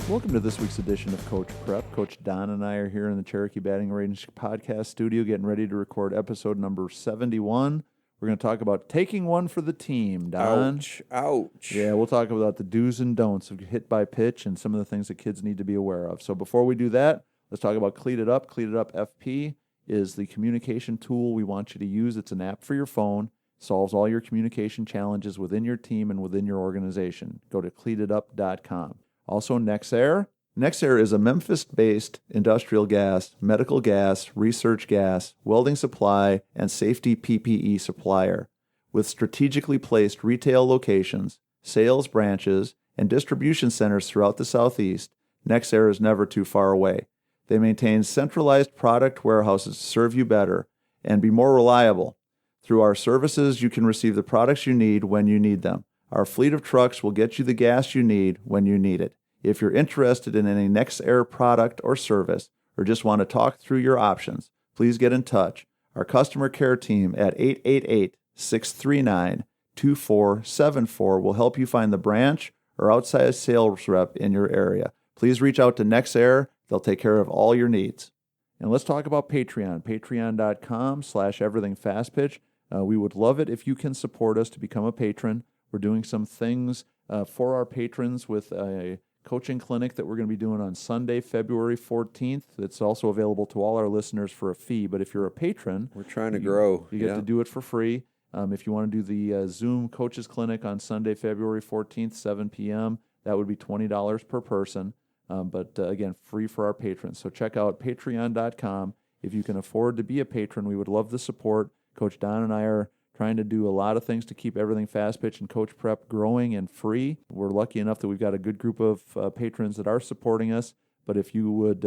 Welcome to this week's edition of Coach Prep. Coach Don and I are here in the Cherokee Batting Range podcast studio getting ready to record episode number 71. We're going to talk about taking one for the team, Don. Ouch. Yeah, we'll talk about the do's and don'ts of hit by pitch and some of the things that kids need to be aware of. So before we do that, let's talk about Cleat It Up. Cleat It Up FP is the communication tool we want you to use. It's an app for your phone. Solves all your communication challenges within your team and within your organization. Go to cleatitup.com. Also, Nexair. Nexair is a Memphis-based industrial gas, medical gas, research gas, welding supply, and safety PPE supplier. With strategically placed retail locations, sales branches, and distribution centers throughout the Southeast, Nexair is never too far away. They maintain centralized product warehouses to serve you better and be more reliable. Through our services, you can receive the products you need when you need them. Our fleet of trucks will get you the gas you need when you need it. If you're interested in any Nexair product or service, or just want to talk through your options, please get in touch. Our customer care team at 888-639-2474 will help you find the branch or outside sales rep in your area. Please reach out to Nexair. They'll take care of all your needs. And let's talk about Patreon, patreon.com/everythingfastpitch. We would love it if you can support us to become a patron. We're doing some things for our patrons with a coaching clinic that we're going to be doing on Sunday, February 14th. It's also available to all our listeners for a fee. But if you're a patron, we're trying to grow. You get to do it for free. If you want to do the Zoom coaches clinic on Sunday, February 14th, 7 p.m., that would be $20 per person. But again, free for our patrons. So check out patreon.com. If you can afford to be a patron, we would love the support. Coach Don and I are trying to do a lot of things to keep everything fast pitch and Coach Prep growing and free. We're lucky enough that we've got a good group of patrons that are supporting us. But if you would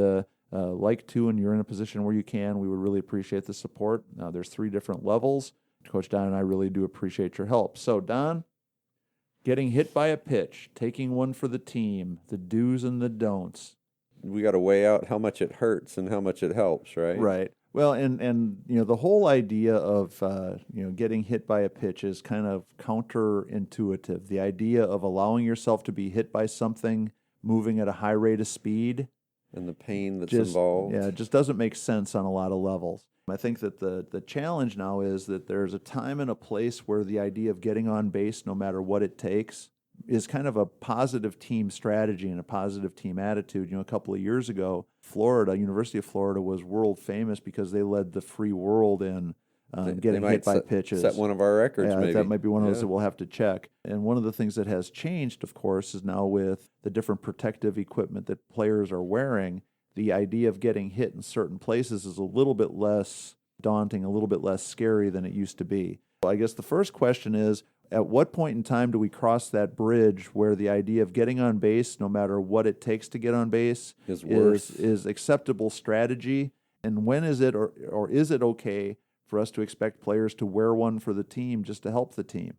like to and you're in a position where you can, we would really appreciate the support. There's 3 different levels. Coach Don and I really do appreciate your help. So, Don, getting hit by a pitch, taking one for the team, the do's and the don'ts. We got to weigh out how much it hurts and how much it helps, right? Right. Well, and you know, the whole idea of getting hit by a pitch is kind of counterintuitive. The idea of allowing yourself to be hit by something moving at a high rate of speed and the pain that's involved. Yeah, it just doesn't make sense on a lot of levels. I think that the challenge now is that there's a time and a place where the idea of getting on base, no matter what it takes, is kind of a positive team strategy and a positive team attitude. A couple of years ago, University of Florida was world famous because they led the free world in getting hit by pitches. Set one of our records, maybe. That might be one of those that we'll have to check. And one of the things that has changed, of course, is now with the different protective equipment that players are wearing, the idea of getting hit in certain places is a little bit less daunting, a little bit less scary than it used to be. So I guess the first question is, at what point in time do we cross that bridge where the idea of getting on base, no matter what it takes to get on base, is acceptable strategy? And when is it, or is it okay for us to expect players to wear one for the team just to help the team?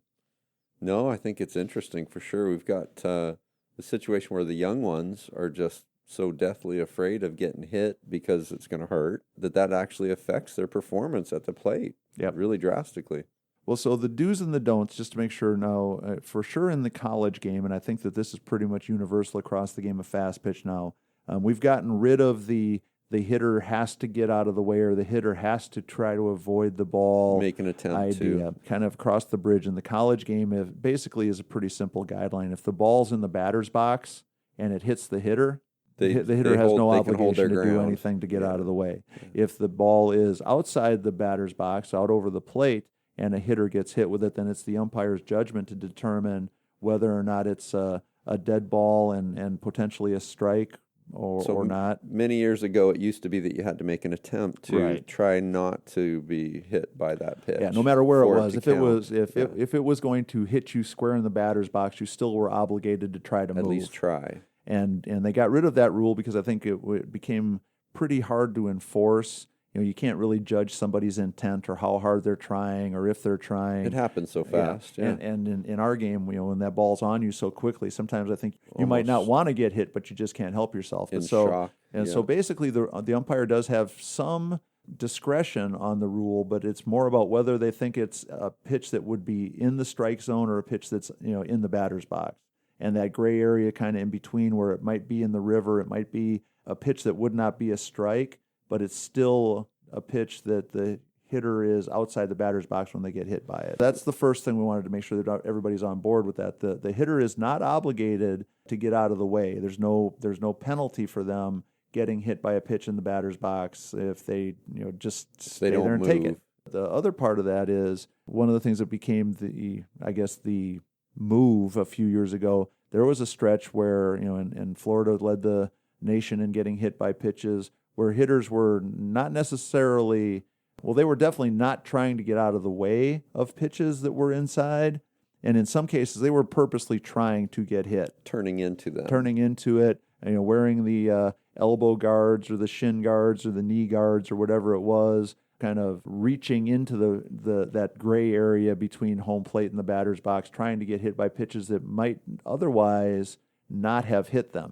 No, I think it's interesting for sure. We've got the situation where the young ones are just so deathly afraid of getting hit because it's going to hurt that actually affects their performance at the plate really drastically. Well, so the do's and the don'ts, just to make sure now, for sure in the college game, and I think that this is pretty much universal across the game of fast pitch now, we've gotten rid of the hitter has to get out of the way or the hitter has to try to avoid the ball. Make an attempt idea. Kind of cross the bridge. In the college game, basically is a pretty simple guideline. If the ball's in the batter's box and it hits the hitter, the hitter has no obligation to do anything to get out of the way. Yeah. If the ball is outside the batter's box, out over the plate, and a hitter gets hit with it, then it's the umpire's judgment to determine whether or not it's a dead ball and potentially a strike or not. Many years ago, it used to be that you had to make an attempt to try not to be hit by that pitch. Yeah, no matter where it was. If it was going to hit you square in the batter's box, you still were obligated to try to move. At least try. And they got rid of that rule because I think it became pretty hard to enforce. You can't really judge somebody's intent or how hard they're trying or if they're trying. It happens so fast. Yeah. And in our game, when that ball's on you so quickly, sometimes I think you might not want to get hit, but you just can't help yourself. Shock. So basically, the umpire does have some discretion on the rule, but it's more about whether they think it's a pitch that would be in the strike zone or a pitch that's in the batter's box. and that gray area kind of in between where it might be in the river, it might be a pitch that would not be a strike, but it's still a pitch that the hitter is outside the batter's box when they get hit by it. That's the first thing we wanted to make sure that everybody's on board with that. The hitter is not obligated to get out of the way. There's no penalty for them getting hit by a pitch in the batter's box if they just stay there and take it. The other part of that is one of the things that became the move a few years ago. There was a stretch where and Florida led the nation in getting hit by pitches where hitters were not necessarily, well, they were definitely not trying to get out of the way of pitches that were inside. And in some cases, they were purposely trying to get hit. Turning into it, wearing the elbow guards or the shin guards or the knee guards or whatever it was, kind of reaching into that gray area between home plate and the batter's box, trying to get hit by pitches that might otherwise not have hit them.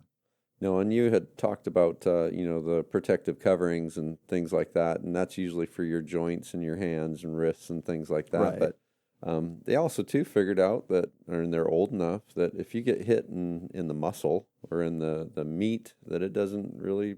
No, and you had talked about, the protective coverings and things like that, and that's usually for your joints and your hands and wrists and things like that. Right. But they also, too, figured out that, and they're old enough, that if you get hit in the muscle or in the meat, that it doesn't really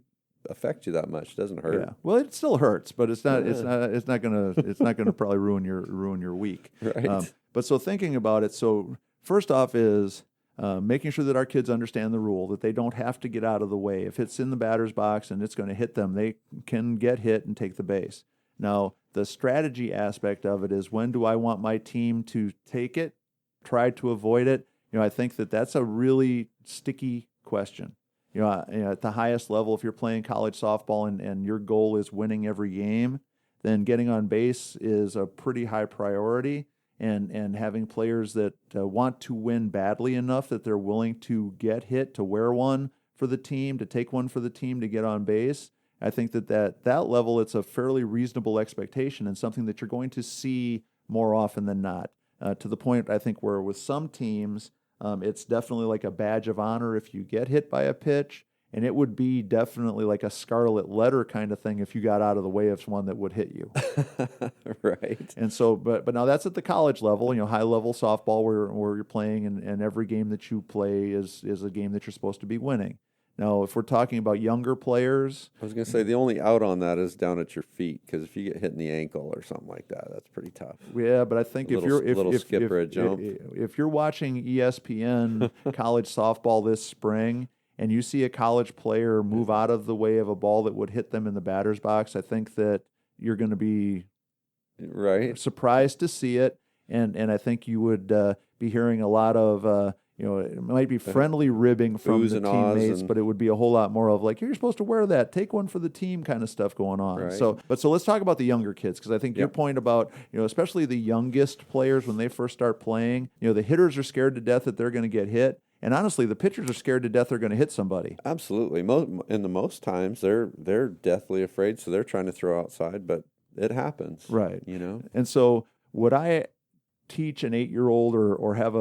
affect you that much. It doesn't hurt. Yeah. Well, it still hurts, but it's not gonna probably ruin your week. Right. But so thinking about it, so first off is making sure that our kids understand the rule, that they don't have to get out of the way. If it's in the batter's box and it's going to hit them, they can get hit and take the base. Now, the strategy aspect of it is, when do I want my team to take it, try to avoid it? I think that's a really sticky question. At the highest level, if you're playing college softball and your goal is winning every game, then getting on base is a pretty high priority. And having players that want to win badly enough that they're willing to get hit, to wear one for the team, to take one for the team, to get on base, I think that level, it's a fairly reasonable expectation and something that you're going to see more often than not. To the point, I think, where with some teams, it's definitely like a badge of honor if you get hit by a pitch, and it would be definitely like a scarlet letter kind of thing if you got out of the way of someone that would hit you. Right. And so, but now that's at the college level, high level softball where you're playing, and every game that you play is a game that you're supposed to be winning. Now, if we're talking about younger players, I was going to say the only out on that is down at your feet, because if you get hit in the ankle or something like that, that's pretty tough. Yeah, but I think if you're watching ESPN college softball this spring and you see a college player move out of the way of a ball that would hit them in the batter's box, I think that you're going to be surprised to see it, and I think you would be hearing a lot of it might be friendly ribbing from the teammates, but it would be a whole lot more of like, you're supposed to wear that, take one for the team kind of stuff going on. Right. So let's talk about the younger kids, because I think your point about, especially the youngest players when they first start playing, the hitters are scared to death that they're going to get hit. And honestly, the pitchers are scared to death they're going to hit somebody. Absolutely. Most times they're deathly afraid, so they're trying to throw outside, but it happens. Right. And so would I teach an 8-year-old or have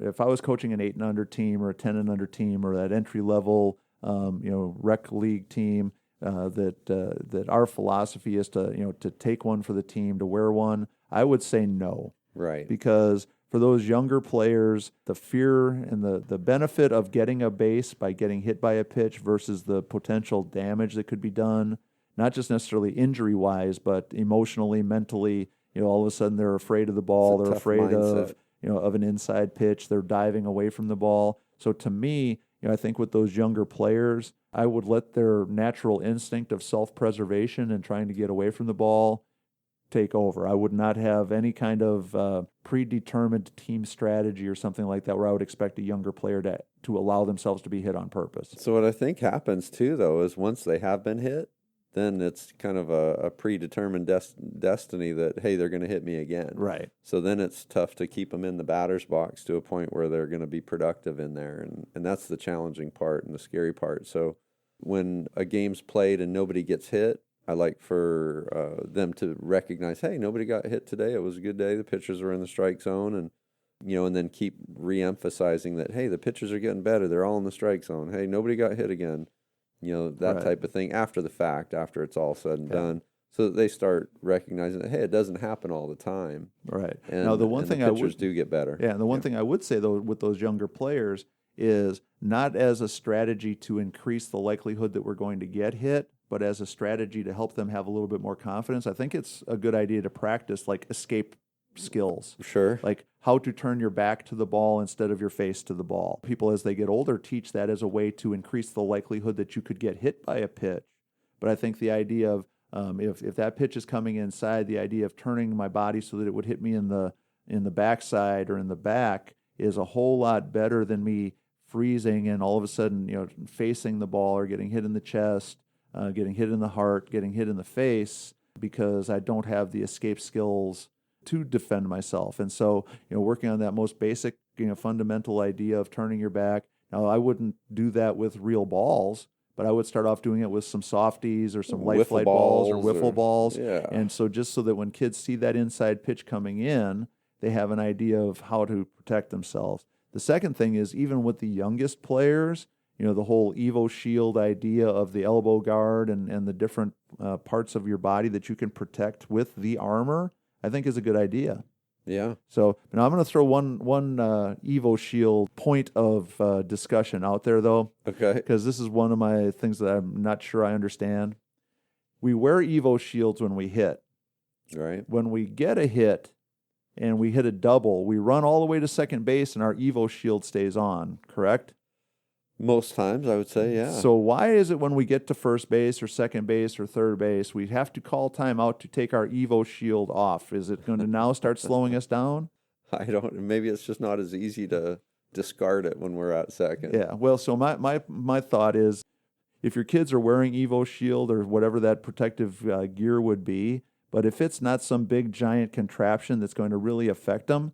if I was coaching an 8 and under team or a 10 and under team or that entry level rec league team, that our philosophy is to take one for the team, to wear one, I would say no. Right. Because for those younger players, the fear and the benefit of getting a base by getting hit by a pitch versus the potential damage that could be done, not just necessarily injury-wise, but emotionally, mentally, all of a sudden they're afraid of the ball, they're afraid mindset of an inside pitch, they're diving away from the ball. So to me, I think with those younger players, I would let their natural instinct of self-preservation and trying to get away from the ball take over. I would not have any kind of predetermined team strategy or something like that where I would expect a younger player to allow themselves to be hit on purpose. So what I think happens too, though, is once they have been hit, then it's kind of a predetermined destiny that, hey, they're going to hit me again. Right. So then it's tough to keep them in the batter's box to a point where they're going to be productive in there. And that's the challenging part and the scary part. So when a game's played and nobody gets hit, I like for them to recognize, hey, nobody got hit today. It was a good day. The pitchers are in the strike zone. And then keep re-emphasizing that, hey, the pitchers are getting better. They're all in the strike zone. Hey, nobody got hit again. That type of thing after the fact, after it's all said and done, so that they start recognizing that, hey, it doesn't happen all the time. Right. And now, the one thing pitchers do get better. Yeah, and the one thing I would say, though, with those younger players is not as a strategy to increase the likelihood that we're going to get hit, but as a strategy to help them have a little bit more confidence. I think it's a good idea to practice like escape skills. Sure. Like how to turn your back to the ball instead of your face to the ball. People, as they get older, teach that as a way to increase the likelihood that you could get hit by a pitch. But I think the idea of if that pitch is coming inside, the idea of turning my body so that it would hit me in the backside or in the back is a whole lot better than me freezing and all of a sudden, facing the ball or getting hit in the chest, getting hit in the heart, getting hit in the face, because I don't have the escape skills to defend myself. And so, working on that most basic, fundamental idea of turning your back. Now, I wouldn't do that with real balls, but I would start off doing it with some softies or some light flight balls or wiffle balls. Yeah. And so just so that when kids see that inside pitch coming in, they have an idea of how to protect themselves. The second thing is, even with the youngest players, the whole Evo Shield idea of the elbow guard and the different parts of your body that you can protect with the armor, I think is a good idea. Yeah. So now I'm going to throw one Evo Shield point of discussion out there, though. Okay. Because this is one of my things that I'm not sure I understand. We wear Evo Shields when we hit. Right. When we get a hit and we hit a double, we run all the way to second base and our Evo Shield stays on, correct? Most times, I would say, yeah. So why is it when we get to first base or second base or third base, we have to call timeout to take our Evo Shield off? Is it going to now start slowing us down? I don't. Maybe it's just not as easy to discard it when we're at second. Yeah. Well, so my thought is, if your kids are wearing Evo Shield or whatever that protective gear would be, but if it's not some big giant contraption that's going to really affect them,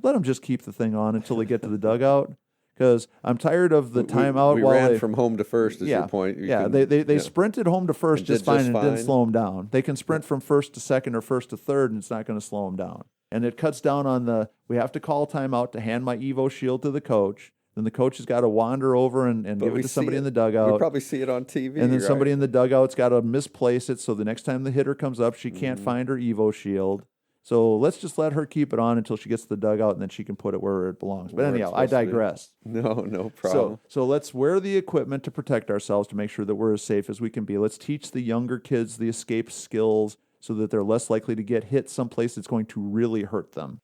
let them just keep the thing on until they get to the dugout. Because I'm tired of the timeout. We ran from home to first, is your point. They sprinted home to first just fine and didn't fine. slow them down. They can sprint from first to second or first to third, and it's not going to slow them down. And it cuts down on we have to call timeout to hand my Evo Shield to the coach. Then the coach has got to wander over and give it to somebody in the dugout. We probably see it on TV. And then somebody in the dugout's got to misplace it, so the next time the hitter comes up, she can't find her Evo Shield. So let's just let her keep it on until she gets to the dugout, and then she can put it where it belongs. But anyhow, I digress. No problem. So let's wear the equipment to protect ourselves, to make sure that we're as safe as we can be. Let's teach the younger kids the escape skills so that they're less likely to get hit someplace that's going to really hurt them.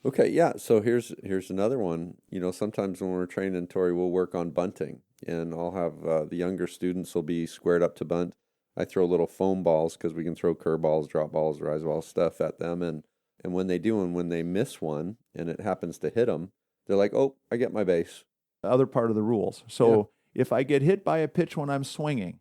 Okay, yeah. So here's another one. Sometimes when we're training, Tori, we'll work on bunting, and I'll have the younger students will be squared up to bunt. I throw little foam balls because we can throw curveballs, drop balls, rise balls, stuff at them. And when they do, and when they miss one and it happens to hit them, they're like, oh, I get my base. The other part of the rules. So if I get hit by a pitch when I'm swinging,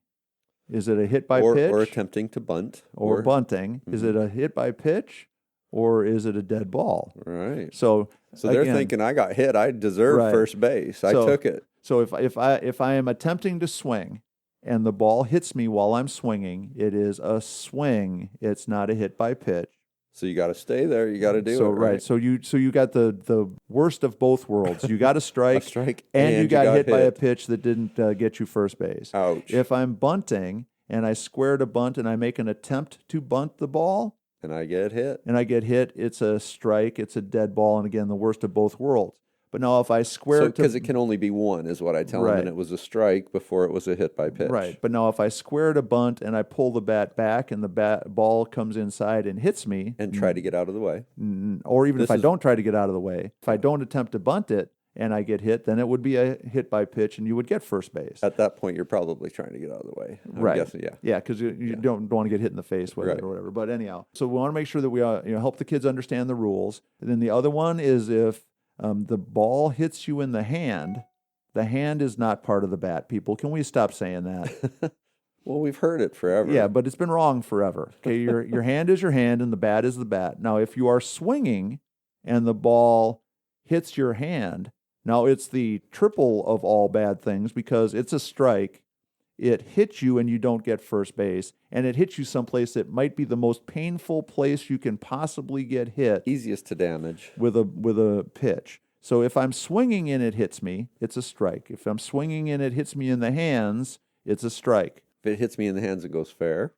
is it a hit by pitch? Or attempting to bunt. Or bunting. Mm-hmm. Is it a hit by pitch or is it a dead ball? Right. So they're thinking, I got hit. I deserve first base. I took it. So if I am attempting to swing, and the ball hits me while I'm swinging, it is a swing. It's not a hit by pitch. So you got to stay there. You got to do it. Right. So you got the worst of both worlds. You got a strike, and you got hit by a pitch that didn't get you first base. Ouch. If I'm bunting and I square to bunt and I make an attempt to bunt the ball, and I get hit, it's a strike. It's a dead ball. And again, the worst of both worlds. But now if I square because it can only be one is what I tell them, and it was a strike before it was a hit by pitch. Right. But now if I square to bunt and I pull the bat back and the ball comes inside and hits me. And try to get out of the way. Or even if I don't try to get out of the way. If I don't attempt to bunt it and I get hit, then it would be a hit by pitch and you would get first base. At that point, you're probably trying to get out of the way. I'm guessing, yeah. Yeah, because you don't want to get hit in the face with it or whatever. But anyhow, so we want to make sure that we help the kids understand the rules. And then the other one is if the ball hits you in the hand is not part of the bat. People, can we stop saying that? Well, we've heard it forever. Yeah, but it's been wrong forever. Okay, your hand is your hand and the bat is the bat. Now, if you are swinging and the ball hits your hand, now it's the triple of all bad things because it's a strike. It hits you and you don't get first base, and it hits you someplace that might be the most painful place you can possibly get hit. Easiest to damage. With a pitch. So if I'm swinging and it hits me, it's a strike. If I'm swinging and it hits me in the hands, it's a strike. If it hits me in the hands, it goes fair.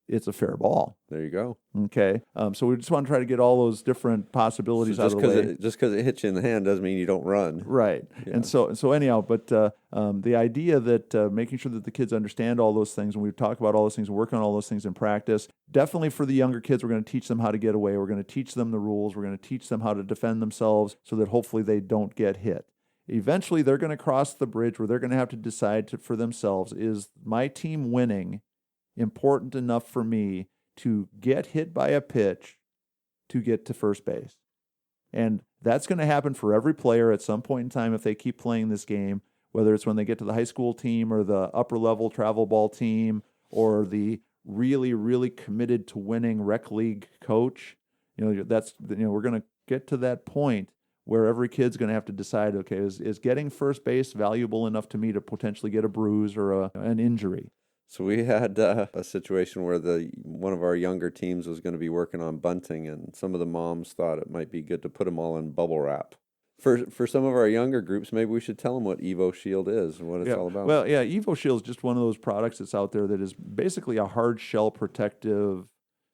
it's a fair ball. There you go. Okay. So we just want to try to get all those different possibilities out of the way. Just because it hits you in the hand doesn't mean you don't run. Right. Yeah. And so anyhow, but the idea that making sure that the kids understand all those things, and we talk about all those things, work on all those things in practice, definitely for the younger kids, we're going to teach them how to get away. We're going to teach them the rules. We're going to teach them how to defend themselves so that hopefully they don't get hit. Eventually, they're going to cross the bridge where they're going to have to decide for themselves, is my team winning important enough for me to get hit by a pitch to get to first base? And that's going to happen for every player at some point in time if they keep playing this game, whether it's when they get to the high school team or the upper level travel ball team or the really, really committed to winning rec league coach. We're going to get to that point where every kid's going to have to decide, okay, is getting first base valuable enough to me to potentially get a bruise or an injury? So we had a situation where one of our younger teams was going to be working on bunting, and some of the moms thought it might be good to put them all in bubble wrap. For some of our younger groups, maybe we should tell them what Evo Shield is and what it's all about. Well, yeah, Evo Shield is just one of those products that's out there that is basically a hard shell protective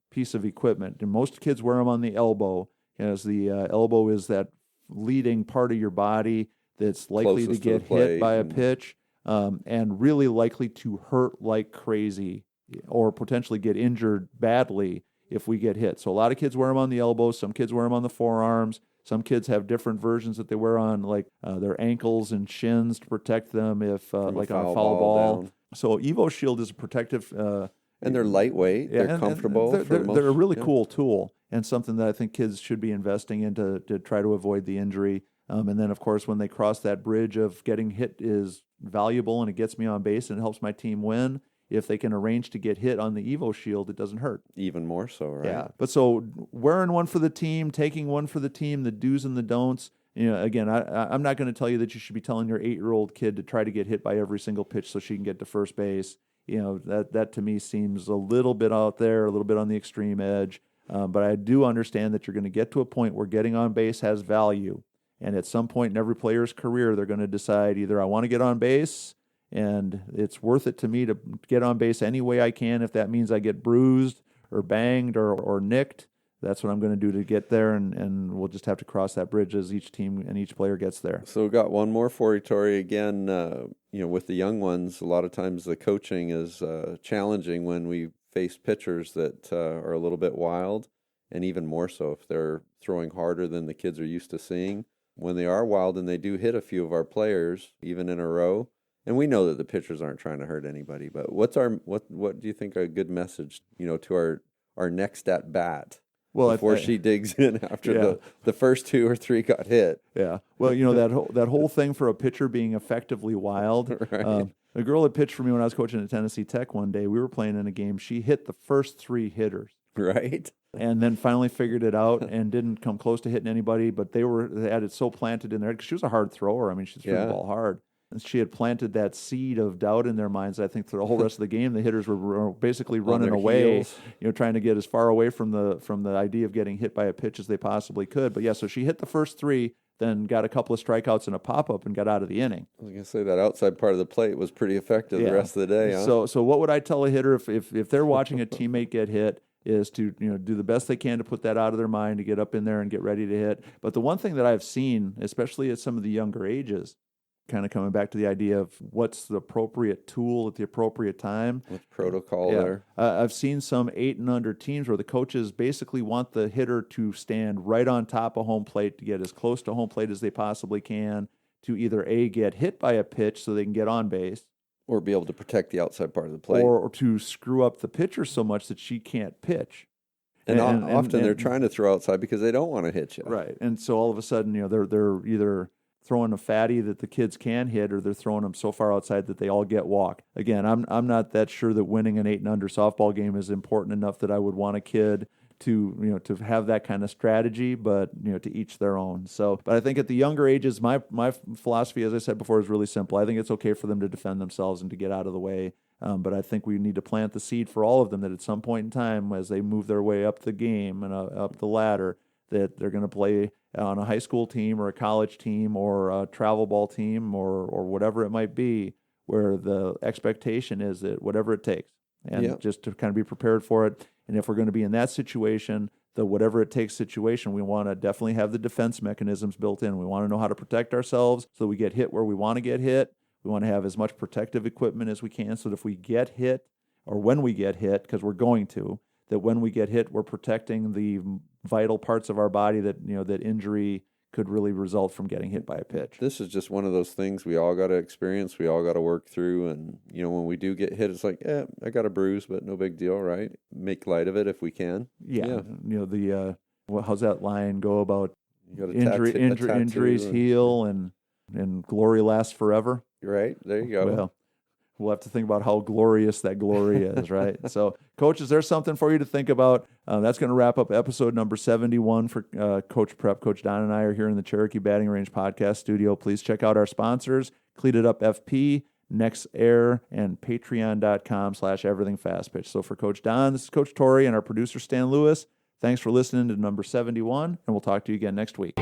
piece of equipment. And most kids wear them on the elbow, as the elbow is that leading part of your body that's likely to get hit by a pitch. And really likely to hurt like crazy or potentially get injured badly if we get hit. So a lot of kids wear them on the elbows. Some kids wear them on the forearms. Some kids have different versions that they wear on their ankles and shins to protect them if like on a foul ball. So Evo Shield is a protective. And they're lightweight. They're comfortable. They're a really cool tool and something that I think kids should be investing in to try to avoid the injury. And then, of course, when they cross that bridge of getting hit is valuable and it gets me on base and it helps my team win, if they can arrange to get hit on the Evo Shield, it doesn't hurt. Even more so, right? Yeah. But so wearing one for the team, taking one for the team, the do's and the don'ts. Again, I'm not going to tell you that you should be telling your 8-year-old kid to try to get hit by every single pitch so she can get to first base. That to me seems a little bit out there, a little bit on the extreme edge. But I do understand that you're going to get to a point where getting on base has value. And at some point in every player's career, they're going to decide either I want to get on base and it's worth it to me to get on base any way I can. If that means I get bruised or banged or nicked, that's what I'm going to do to get there. And we'll just have to cross that bridge as each team and each player gets there. So we've got one more foratory again. With the young ones, a lot of times the coaching is challenging when we face pitchers that are a little bit wild, and even more so if they're throwing harder than the kids are used to seeing. When they are wild and they do hit a few of our players, even in a row, and we know that the pitchers aren't trying to hurt anybody, but what do you think a good message, to our next at bat before she digs in after the first 2 or 3 got hit? Yeah. Well, that whole thing for a pitcher being effectively wild. Right. A girl that pitched for me when I was coaching at Tennessee Tech one day, we were playing in a game. She hit the first 3 hitters. Right. And then finally figured it out and didn't come close to hitting anybody, but they had it so planted in there because she was a hard thrower. I mean, she threw the ball hard. And she had planted that seed of doubt in their minds. I think for the whole rest of the game, the hitters were basically running away, trying to get as far away from the idea of getting hit by a pitch as they possibly could. But yeah, so she hit the first 3, then got a couple of strikeouts and a pop-up and got out of the inning. I was going to say that outside part of the plate was pretty effective the rest of the day. Huh? So what would I tell a hitter if they're watching a teammate get hit? Is to do the best they can to put that out of their mind, to get up in there and get ready to hit. But the one thing that I've seen, especially at some of the younger ages, kind of coming back to the idea of what's the appropriate tool at the appropriate time. What's protocol there? I've seen some 8 and under teams where the coaches basically want the hitter to stand right on top of home plate to get as close to home plate as they possibly can to either A, get hit by a pitch so they can get on base, or be able to protect the outside part of the plate. Or to screw up the pitcher so much that she can't pitch. And often they're trying to throw outside because they don't want to hit you. Right. And so all of a sudden, they're either throwing a fatty that the kids can hit or they're throwing them so far outside that they all get walked. Again, I'm not that sure that winning an 8 and under softball game is important enough that I would want a kid to have that kind of strategy, but to each their own. So, but I think at the younger ages, my philosophy, as I said before, is really simple. I think it's okay for them to defend themselves and to get out of the way. But I think we need to plant the seed for all of them that at some point in time, as they move their way up the game and up the ladder, that they're going to play on a high school team or a college team or a travel ball team or whatever it might be, where the expectation is that whatever it takes. and just to kind of be prepared for it. And if we're going to be in that situation, the whatever it takes situation, we want to definitely have the defense mechanisms built in. We want to know how to protect ourselves so we get hit where we want to get hit. We want to have as much protective equipment as we can so that if we get hit, or when we get hit, because we're going to, that when we get hit, we're protecting the vital parts of our body that, that injury could really result from getting hit by a pitch. This is just one of those things we all got to experience. We all got to work through. And, when we do get hit, it's like, I got a bruise, but no big deal, right? Make light of it if we can. Yeah. How's that line go about You got injuries heal and glory lasts forever? Right. There you go. Well, we'll have to think about how glorious that glory is, right? So, Coach, is there something for you to think about? That's going to wrap up episode number 71 for Coach Prep. Coach Don and I are here in the Cherokee Batting Range podcast studio. Please check out our sponsors, Cleated Up FP, Next Air, and patreon.com/everythingfastpitch. So for Coach Don, this is Coach Torrey and our producer, Stan Lewis. Thanks for listening to number 71, and we'll talk to you again next week.